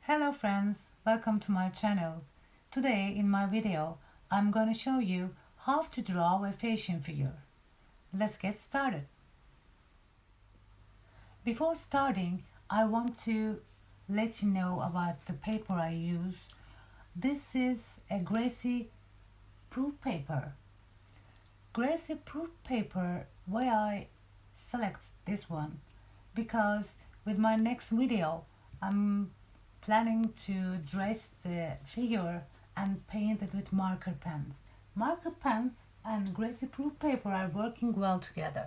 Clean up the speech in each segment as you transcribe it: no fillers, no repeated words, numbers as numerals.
Hello friends, welcome to my channel. Today in my video, I'm going to show you how to draw a fashion figure. Let's get started. Before starting, I want to let you know about the paper I use. This is a Gracie proof paper. Gracie proof paper, why I select this one? Because with my next video, I'm planning to dress the figure and paint it with marker pens. Marker pens and Gracie proof paper are working well together.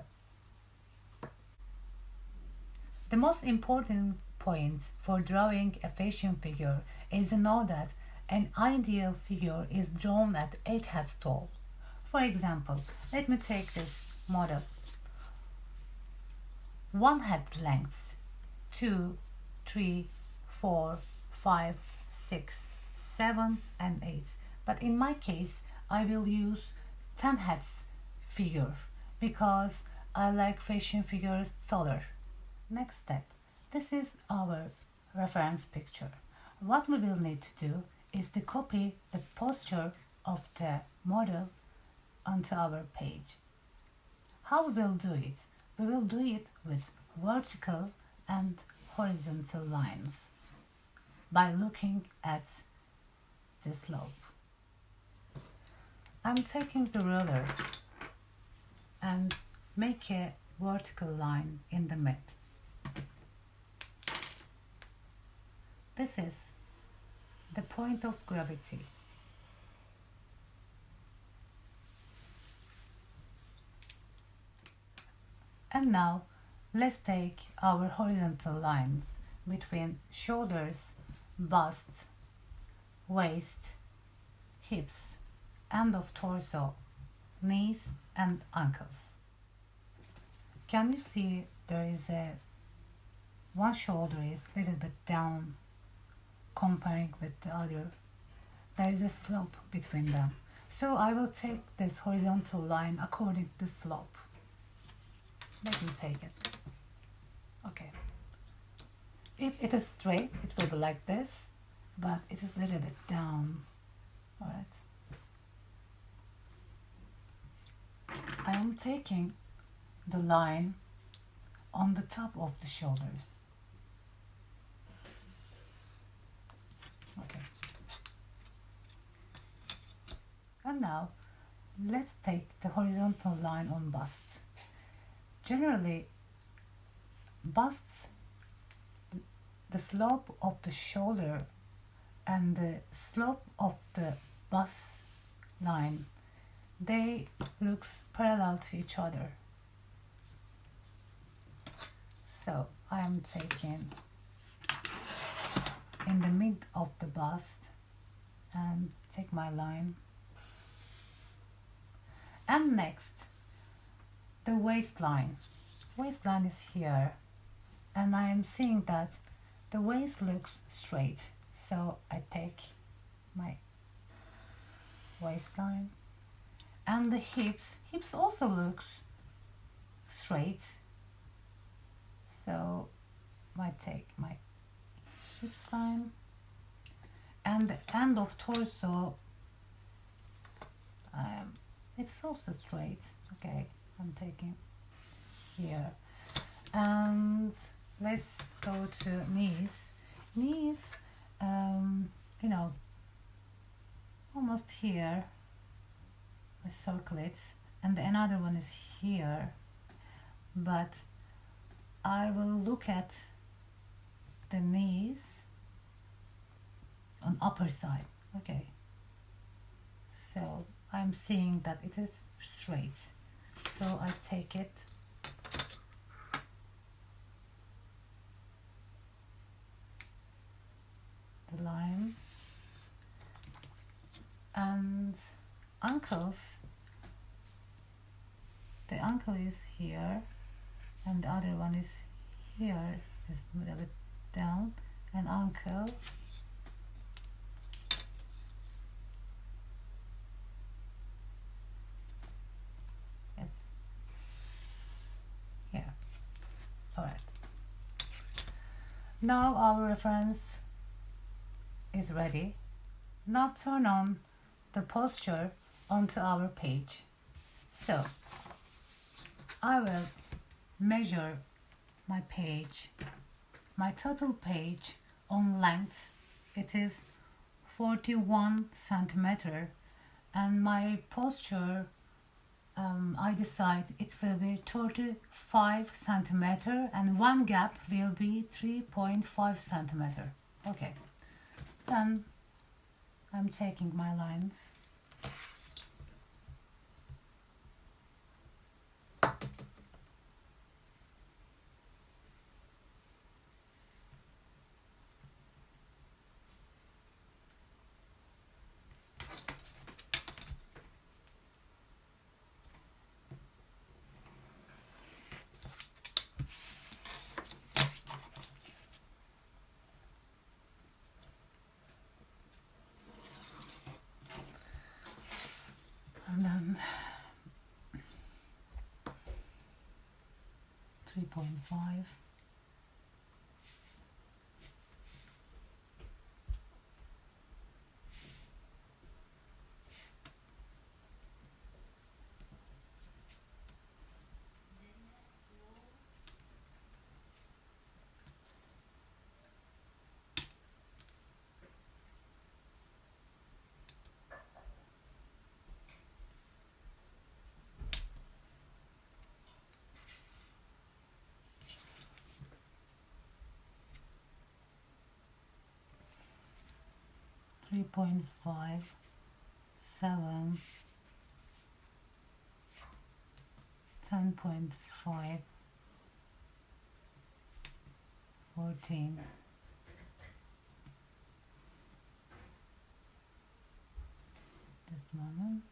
The most important point for drawing a fashion figure is to know that an ideal figure is drawn at 8 heads tall. For example, let me take this model. 1 head length, 2, 3, 4, 5, 6, 7 and 8. But in my case, I will use 10 heads figure because I like fashion figures taller. Next step. This is our reference picture. What we will need to do is to copy the posture of the model onto our page. How we will do it? We will do it with vertical and horizontal lines by looking at the slope. I'm taking the ruler and make a vertical line in the mid. This is the point of gravity. And now let's take our horizontal lines between shoulders, bust, waist, hips, end of torso, knees and ankles. Can you see there is one shoulder is a little bit down comparing with the other. There is a slope between them. So I will take this horizontal line according to the slope. Let me take it. Okay. If it is straight, it will be like this, but it is a little bit down. Alright. I am taking the line on the top of the shoulders. Okay. And now let's take the horizontal line on bust. Generally, busts, the slope of the shoulder and the slope of the bust line, they looks parallel to each other. So I am taking in the mid of the bust and take my line. And next, the waistline. Waistline is here, and I am seeing that the waist looks straight, so I take my waistline. And the hips also looks straight, so I take my hips line. And the end of torso, it's also straight. Okay, I'm taking here. And let's go to knees. Knees, almost here. I circle it, and another one is here. But I will look at the knees on upper side. Okay. So I'm seeing that it is straight. So I take it the line, and ankles, the ankle is here and the other one is here, is a little bit down, and ankle is here. Alright. Now our reference is ready. Now turn on the posture onto our page. So I will measure my page, my total page on length. It is 41 centimeter, and my posture I decide it will be 35 centimeter, and one gap will be 3.5 centimeter. Okay, then I'm taking my lines. And then 3.5. Three point five, 7, 10.5, 14, just a moment,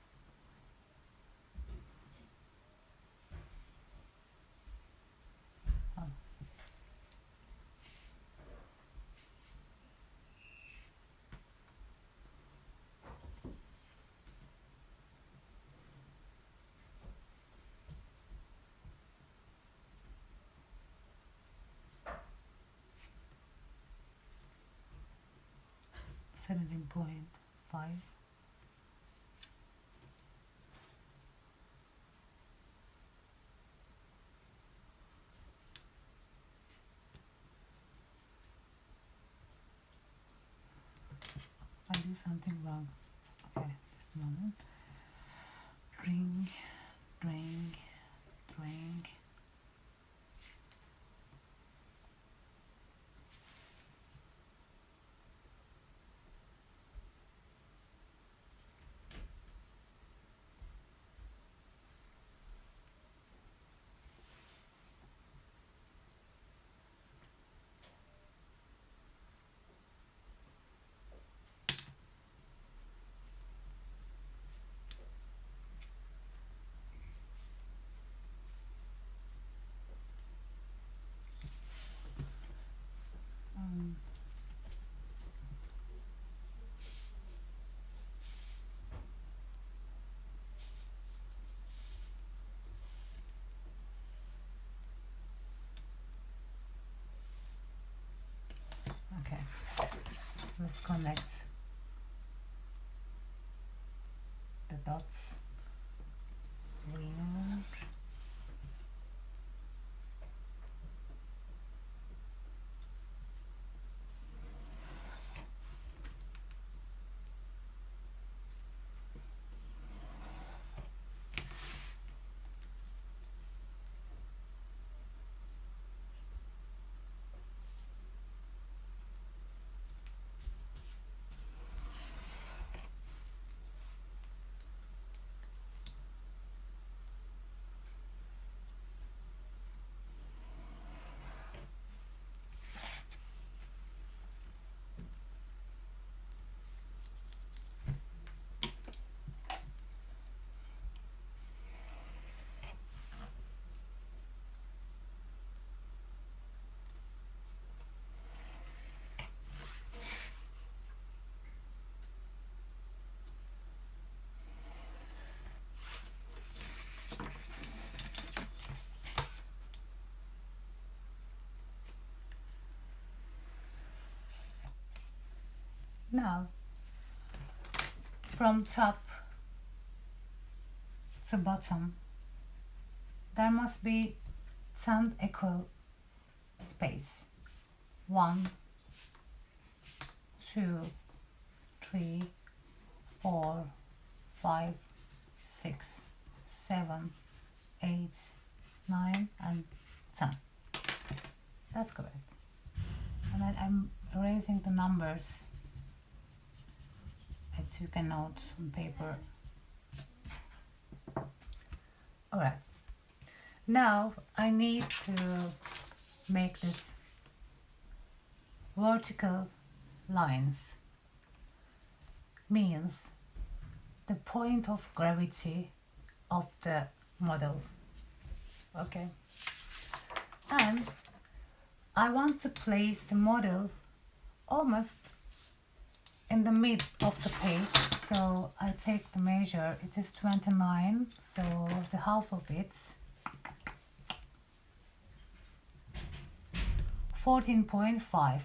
oh. 17.5, I do something wrong. Okay, just a moment. Drink, drink, drink. Um, okay, let's connect the dots. Weird. Now, from top to bottom, there must be 10 equal space. 1, 2, 3, 4, 5, 6, 7, 8, 9, and 10. That's correct. And then I'm erasing the numbers as you can note on paper. Alright. Now I need to make this vertical lines, means the point of gravity of the model. Okay. And I want to place the model almost in the mid of the page, so I take the measure. It is 29, so the half of it, 14.5.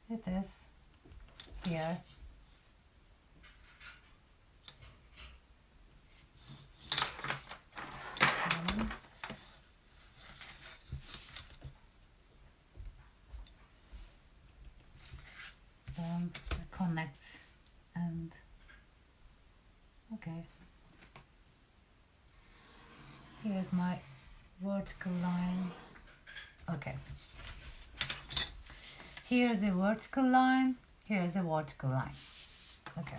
It is here. Then connect and okay. Here's my vertical line. Okay. Here's a vertical line. Here's a vertical line. Okay.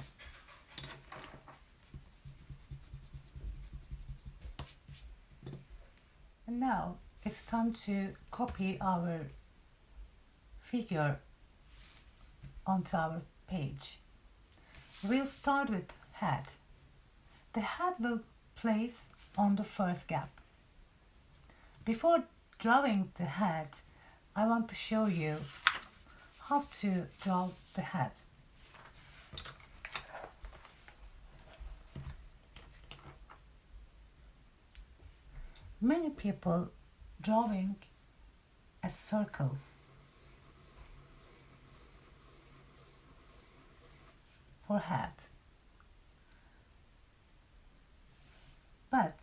And now it's time to copy our figure onto our page. We'll start with head. The head will place on the first gap. Before drawing the head, I want to show you how to draw the head. Many people drawing a circle for head, but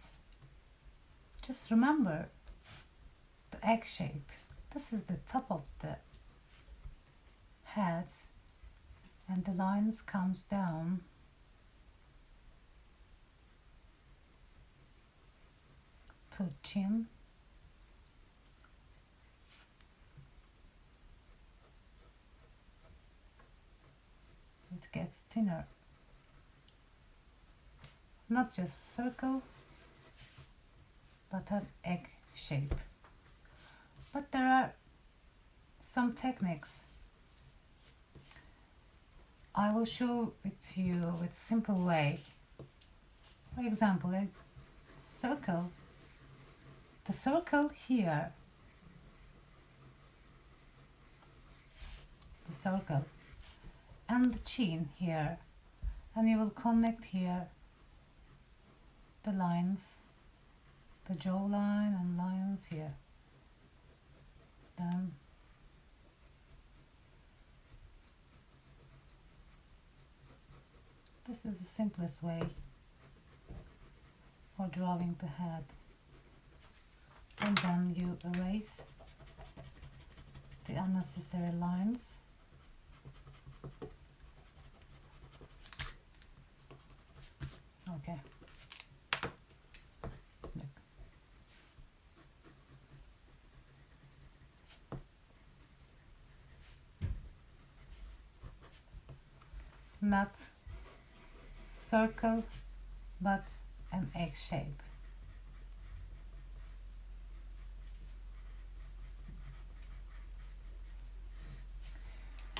just remember the egg shape. This is the top of the head and the lines comes down to chin, it gets thinner. Not just circle, but an egg shape. But there are some techniques. I will show it to you with simple way. For example, a circle. The circle here, the circle, and the chin here, and you will connect here the lines, the jawline and lines here. Then this is the simplest way for drawing the head. And then you erase the unnecessary lines. Okay. Look. Not circle, but an egg shape.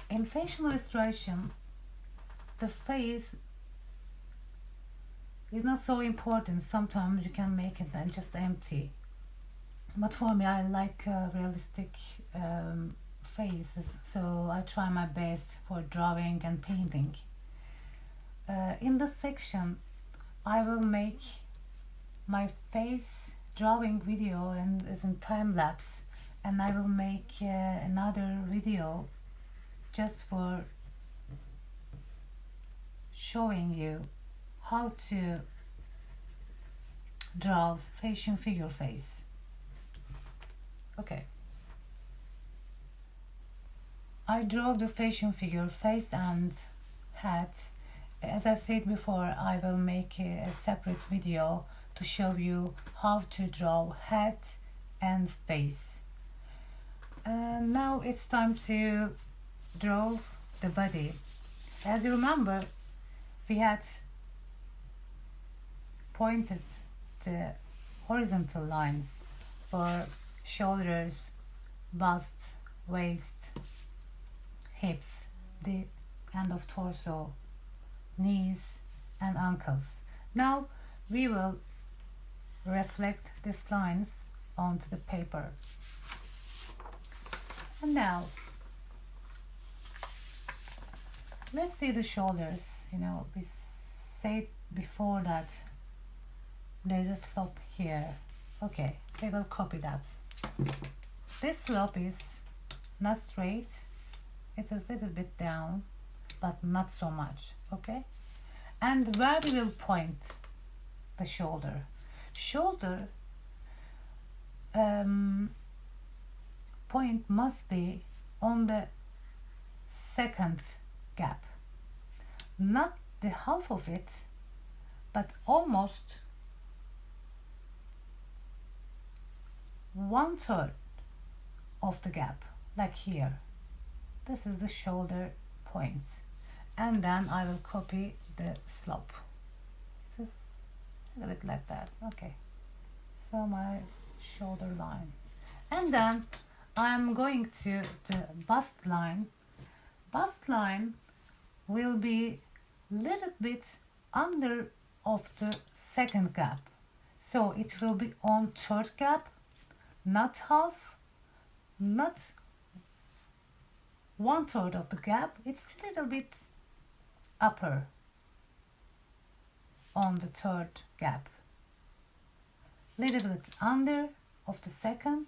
In facial illustration, the face is not so important. Sometimes you can make it then just empty. But for me, I like realistic faces, so I try my best for drawing and painting. In this section, I will make my face drawing video and is in time lapse, and I will make another video just for showing you how to draw fashion figure face. Okay, I draw the fashion figure face and head. As I said before, I will make a separate video to show you how to draw head and face. Now it's time to draw the body. As you remember, we had pointed the horizontal lines for shoulders, bust, waist, hips, the end of torso, knees and ankles. Now we will reflect these lines onto the paper. And now let's see the shoulders. You know, we said before that there's a slope here. Okay, we will copy that. This slope is not straight, it is a little bit down, but not so much. Okay, and where we will point the shoulder. Shoulder point must be on the second gap, not the half of it, but almost 1/3 of the gap, like here. This is the shoulder point, and then I will copy the slope. This is a little bit like that. Okay, so my shoulder line, and then I'm going to the bust line. Bust line will be little bit under of the second gap, so it will be on third gap, not half, not 1/3 of the gap. It's a little bit upper on the third gap, little bit under of the second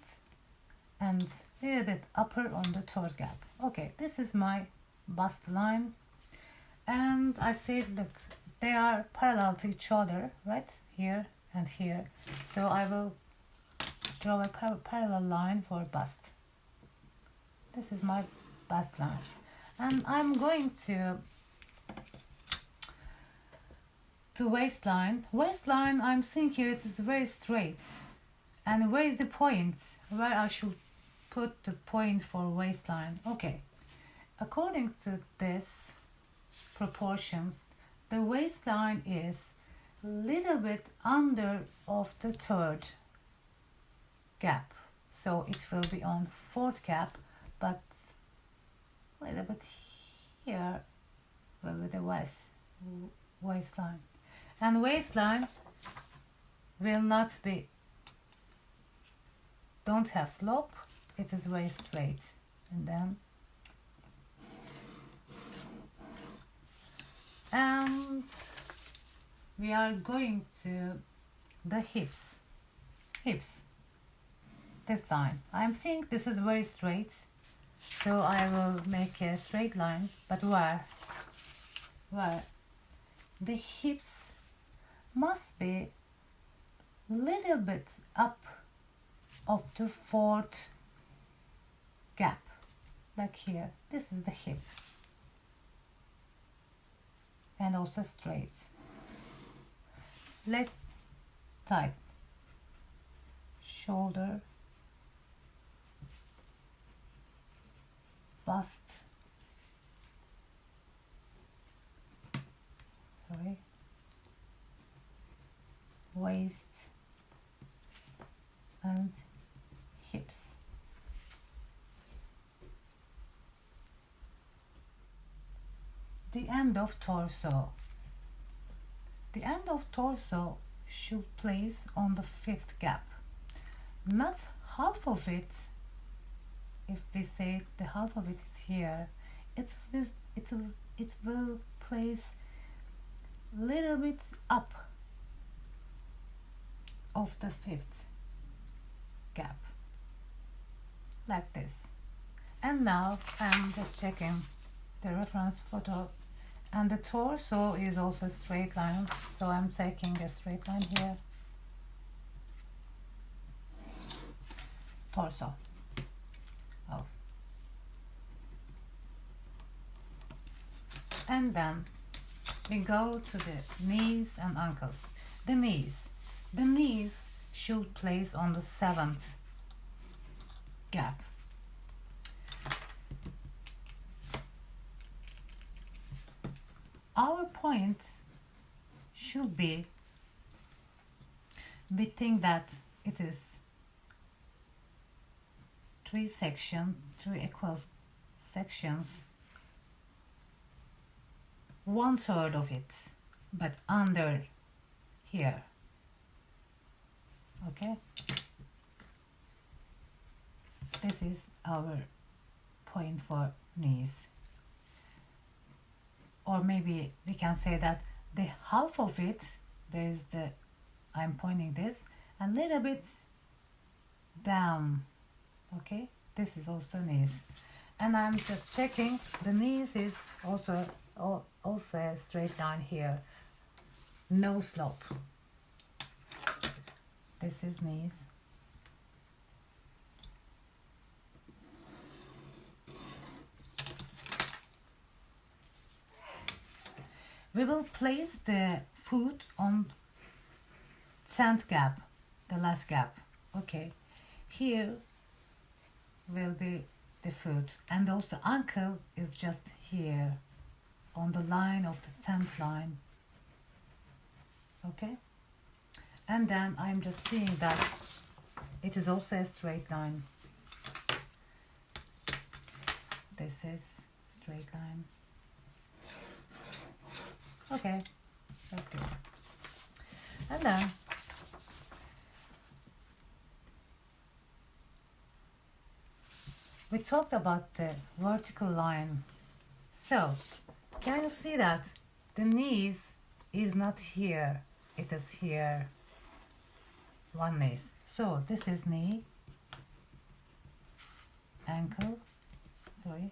and a little bit upper on the third gap. Okay, this is my bust line, and I said, look, they are parallel to each other, right here and here, so I will draw a parallel line for bust. This is my bust line, and I'm going to waistline. Waistline, I'm thinking it is very straight, and where is the point where I should put the point for waistline? Okay, according to this proportions, the waistline is a little bit under of the third gap, so it will be on fourth gap, but a little bit here will be the waistline, and waistline will not be, don't have slope, it is very straight. And then we are going to the hips. This line, I'm think this is very straight, so I will make a straight line, but where the hips must be little bit up of the fourth gap, like here. This is the hip, and also straight. Let's type shoulder, bust, waist and hips. The end of torso. The end of torso should place on the fifth gap, not half of it. If we say the half of it is here, it will place little bit up of the fifth gap, like this. And now I'm just checking the reference photo, And the torso is also a straight line, so I'm taking a straight line here. Torso. Oh. And then we go to the knees and ankles. The knees should place on the 7th gap. Our point should be, we think that it is 3 equal sections, 1/3 of it, but under here. Okay, this is our point for knees. Or maybe we can say that the half of it, there is the, I'm pointing this a little bit down. Okay, this is also knees, and I'm just checking the knees is also a straight line here, no slope. This is knees. We will place the foot on 10th gap, the last gap. Okay, here will be the foot, and also ankle is just here on the line of the 10th line. Okay, and then I'm just seeing that it is also a straight line. This is straight line. Okay, that's good. And then we talked about the vertical line. So can you see that the knees is not here, it is here, one knees. So this is knee, ankle, sorry.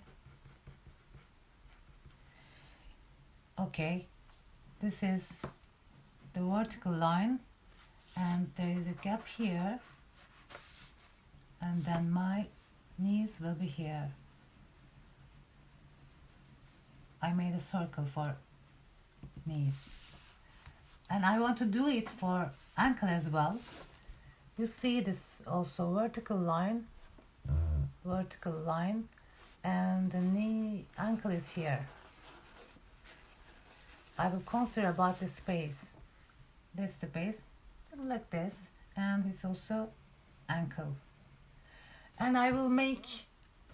Okay, this is the vertical line, and there is a gap here, and then my knees will be here. I made a circle for knees, and I want to do it for ankle as well. You see this also vertical line, and the knee, ankle is here. I will consider about the space, this space, like this, and it's also ankle. And I will make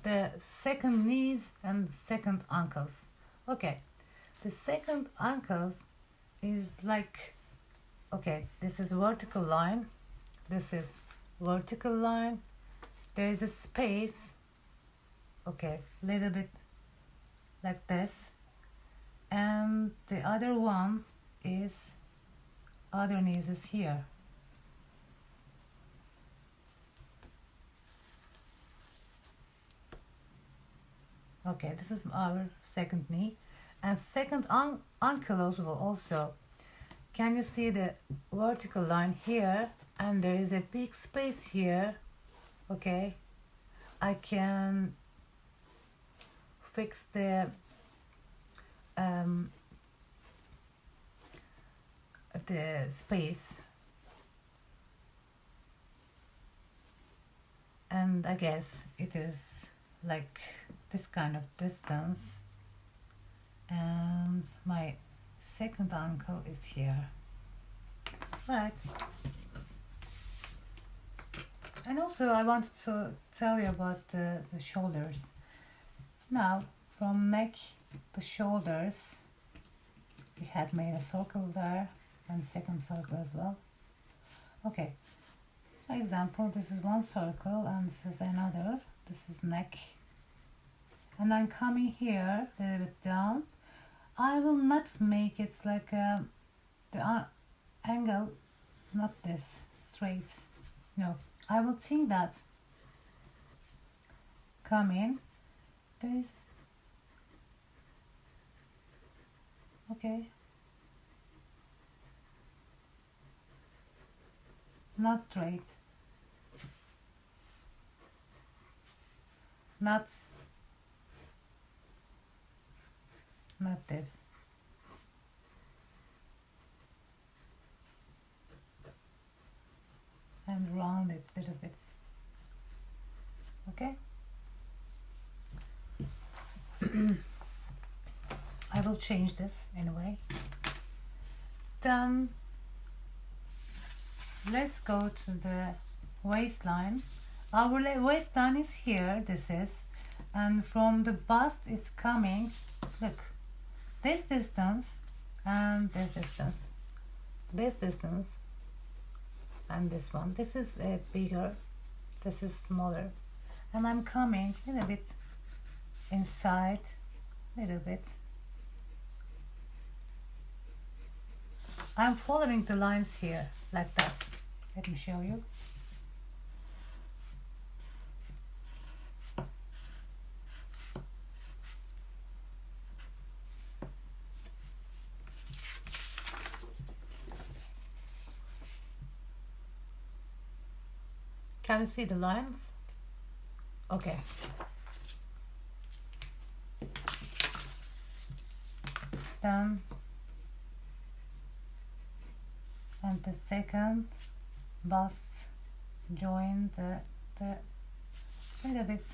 the second knees and second ankles. Okay, the second ankles is like, okay, this is vertical line, this is vertical line, there is a space, okay, little bit like this, and the other one is, other knees is here. Okay, this is our second knee, and second ankle also. Can you see the vertical line here, and there is a big space here? Okay, I can fix the space, and I guess it is like this kind of distance, and my second ankle is here, right? And also I wanted to tell you about the shoulders. Now from neck to shoulders, we had made a circle there and second circle as well. Okay, for example, this is one circle and this is another. This is neck, and I'm coming here a little bit down. I will not make it like the angle, not this straight, no, I will think that come in this Okay. Not straight. Not this. And round it a little bit. Okay. I will change this anyway. Then let's go to the waistline. Our waistline is here, this is, and from the bust is coming, look, this distance and this distance, this distance and this one. This is bigger, this is smaller, and I'm coming a little bit inside, a little bit. I'm following the lines here like that. Let me show you. Can you see the lines? Okay. Then and the second bust join the little bit.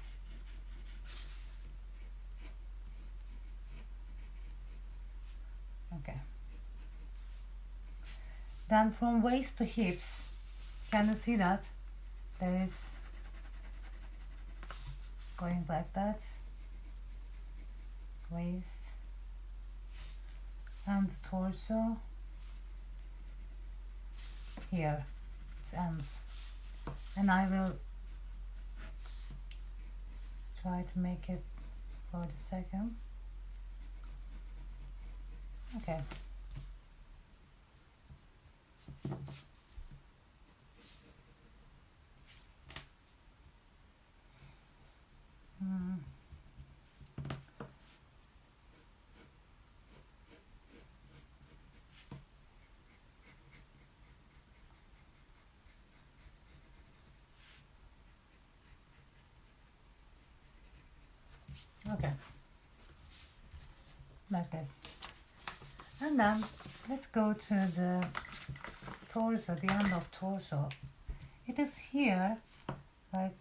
Okay. Then from waist to hips, can you see that? There is going like that, waist and torso here, it ends, and I will try to make it for the second. Okay. Okay, like this. And then let's go to the torso, the end of torso. It is here, like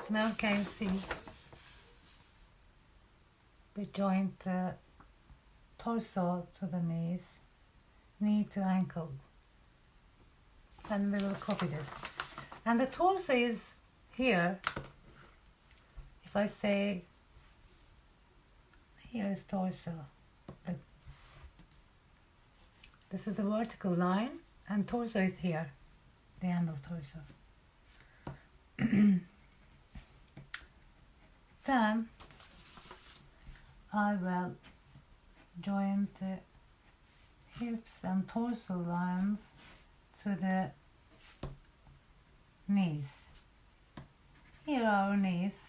now can you see we joined the torso to the knees, knee to ankle, and we will copy this. And the torso is here. If I say here is torso, this is a vertical line, and torso is here, the end of torso. Then I will join the hips and torso lines to the knees. Here are our knees.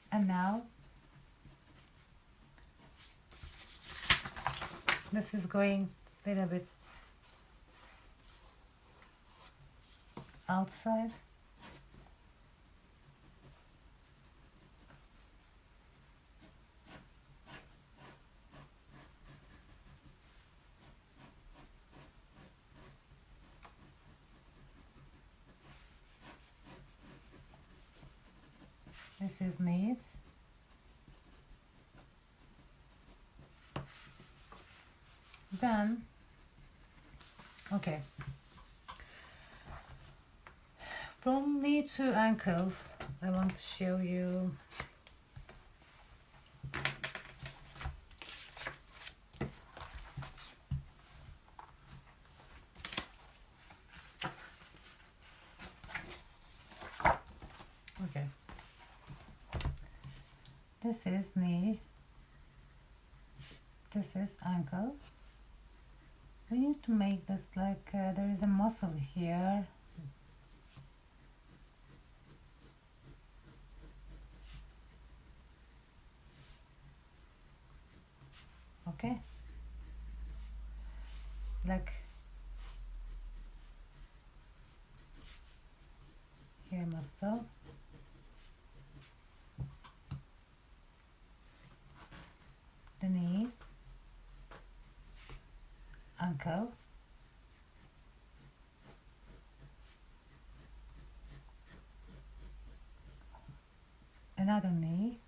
And now this is going a little bit outside. This is knees. Then Okay. From knee to ankle, I want to show you okay. This is knee, this is ankle. We need to make this like there is a muscle here. Okay, like here muscle, the knees, ankle, another knee,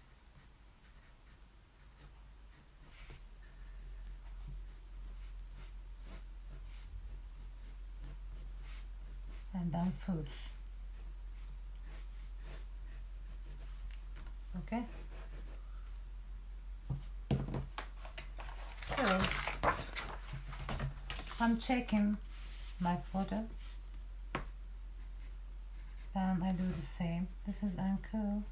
and then foot. Okay, so I'm checking my photo, then I do the same. This is ankle,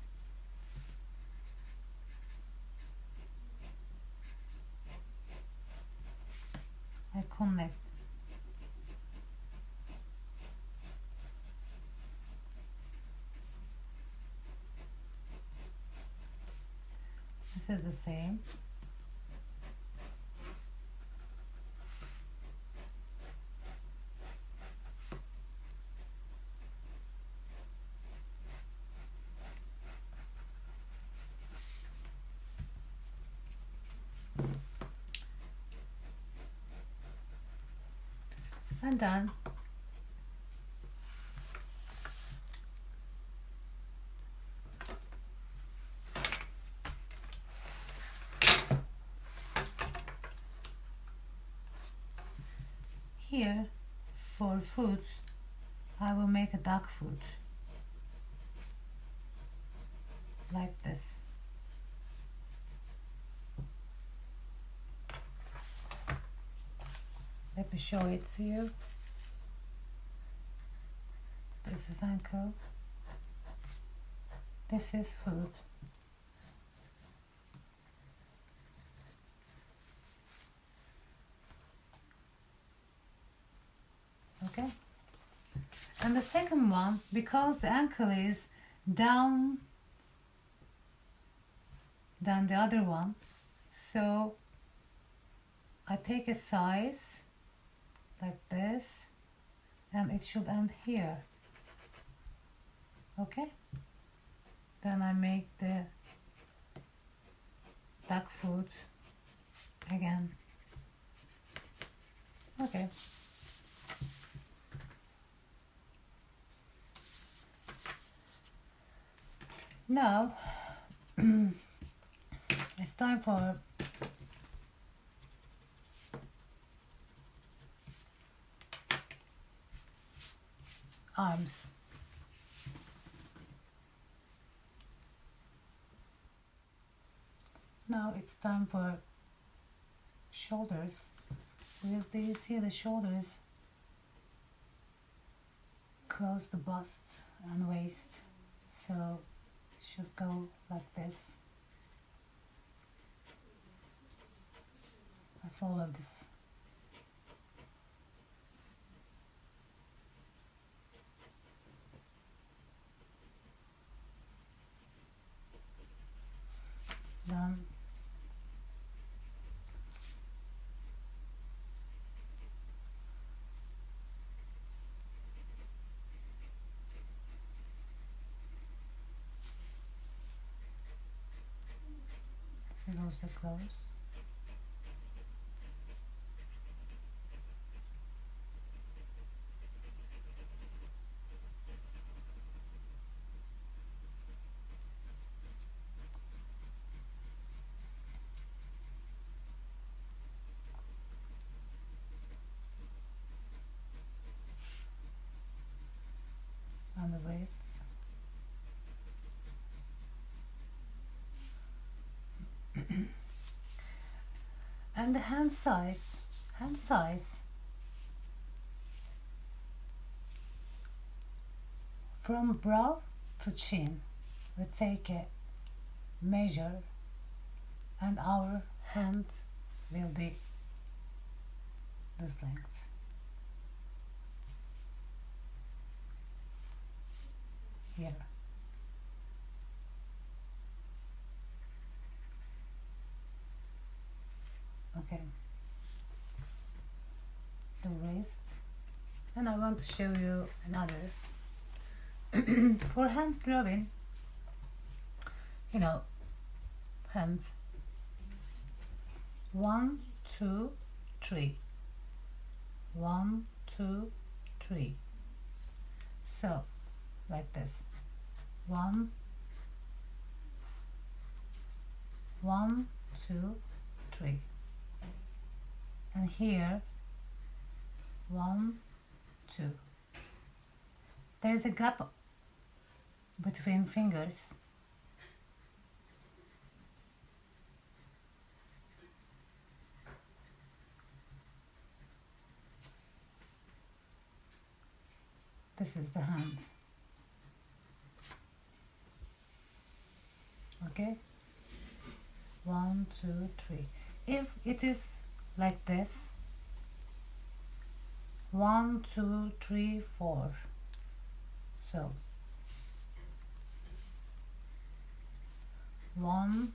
I connect. This is the same. And then here for foot, I will make a duck foot like this. Let me show it to you. This is ankle, this is foot. Okay, and the second one, because the ankle is down than the other one, so I take a size like this and it should end here. Okay, then I make the duck foot again. Okay, now it's time for arms. Now it's time for shoulders, because do you see the shoulders close the bust and waist, so it should go like this. I follow this. Then this is also close. the wrist. And the hand size from brow to chin. We take a measure and our hands will be this length. Here. Okay. The wrist. And I want to show you another. For hand gloving, hands 1, 2, 3, 1, 2, 3. So like this, 1, 1, 2, 3, and here 1, 2. There is a gap between fingers. This is the hand. Okay, 1, 2, 3. If it is like this, 1, 2, 3, 4. So 1,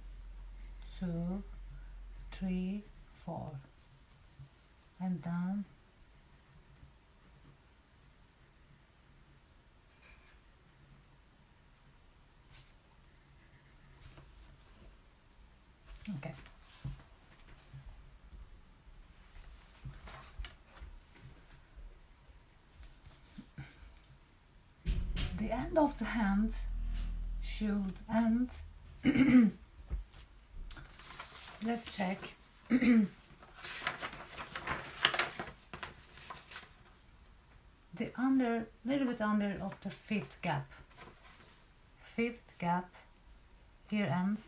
2, 3, 4, and then okay. The end of the hand should end. Let's check. The little bit under of the fifth gap. Fifth gap here ends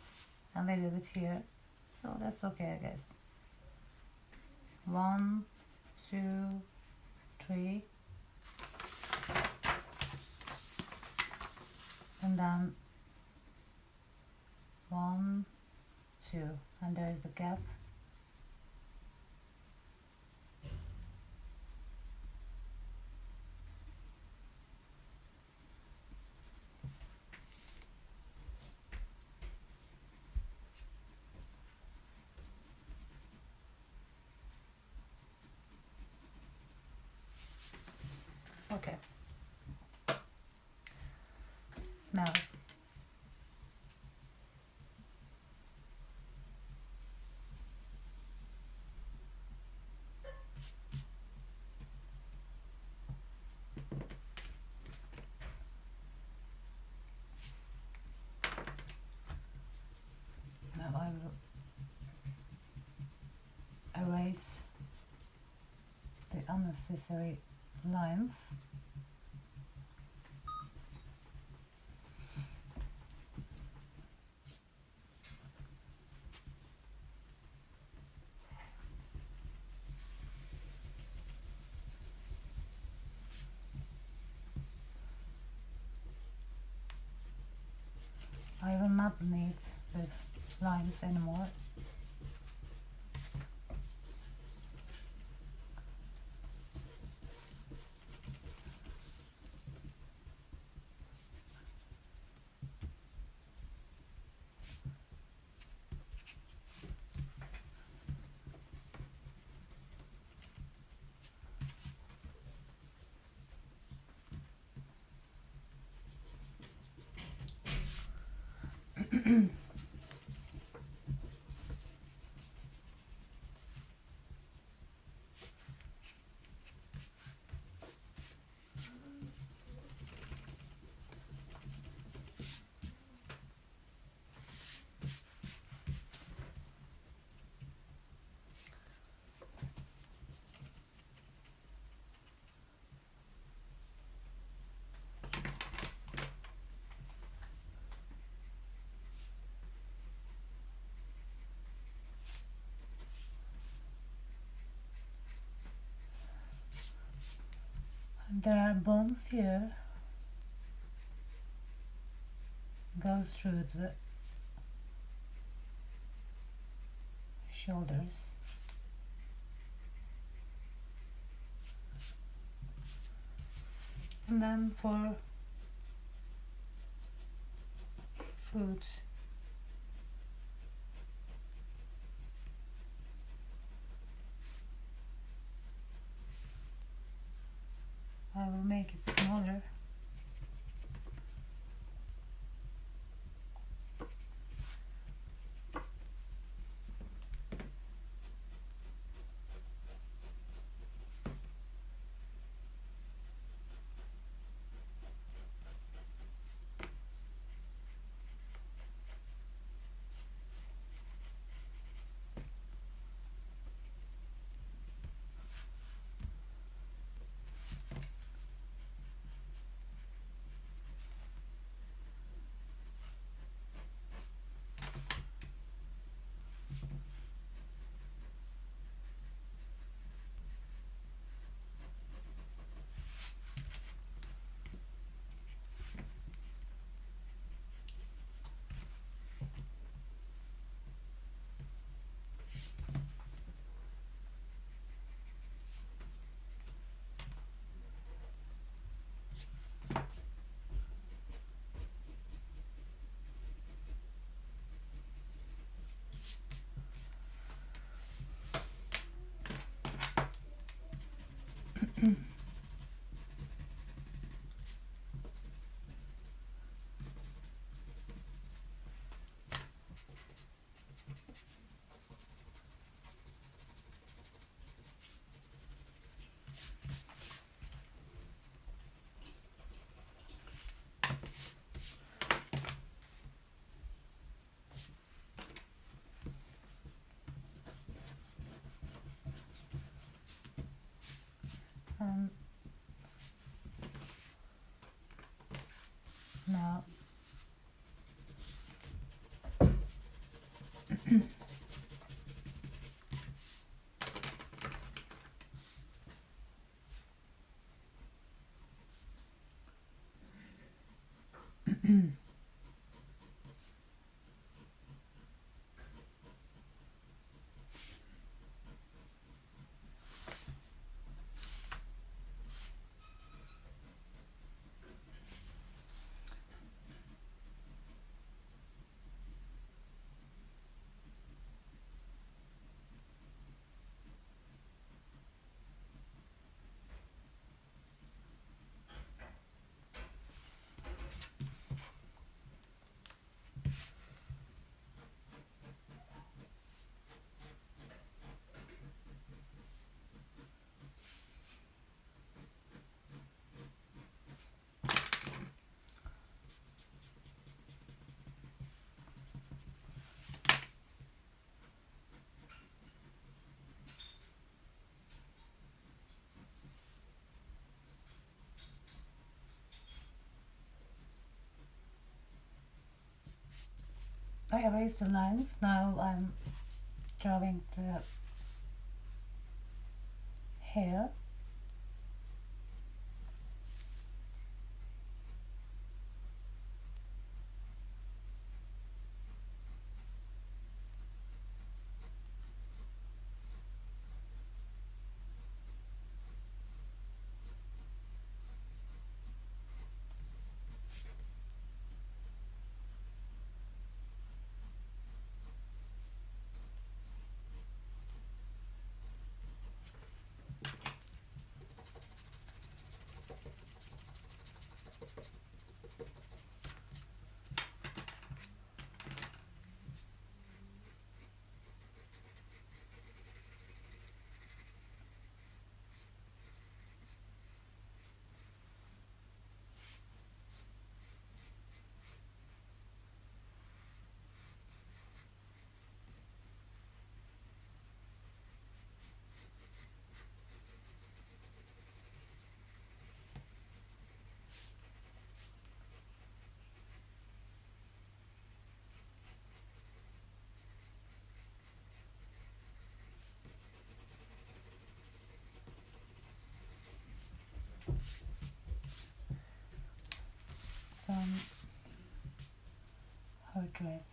a little bit here, so that's okay, I guess. 1, 2, 3, and then 1, 2, and there is the gap. Okay. Now I will erase the unnecessary lines. I will not need these lines anymore. There are bones here, goes through the shoulders. And then for foot, I will make it smaller. Now I erased the lines. Now I'm drawing the hair. on her dress.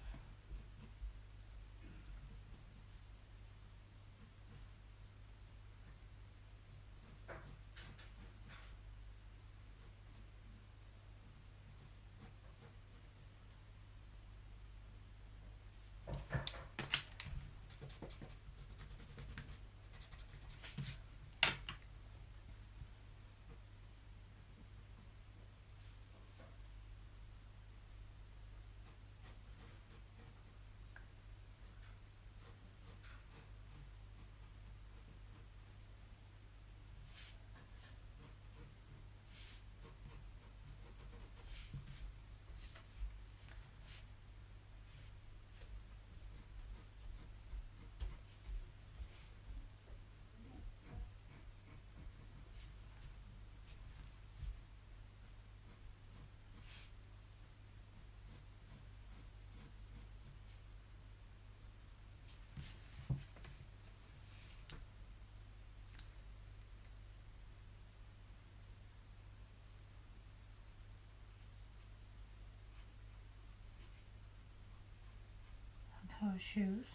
And her shoes.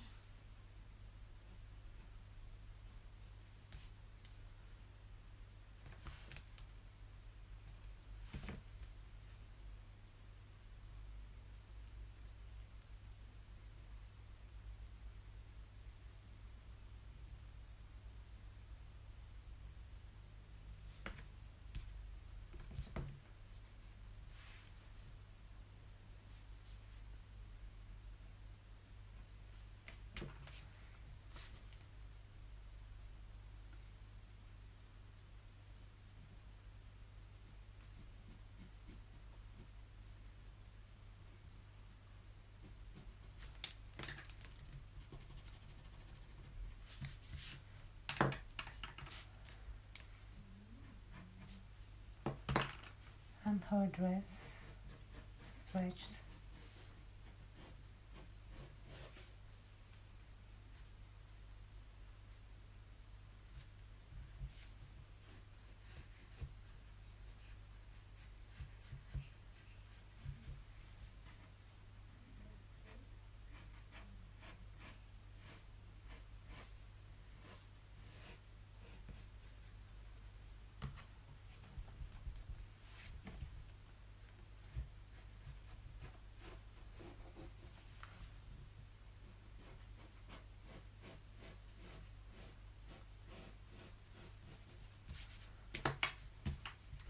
And her dress stretched.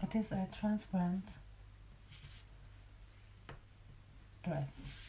It is a transparent dress.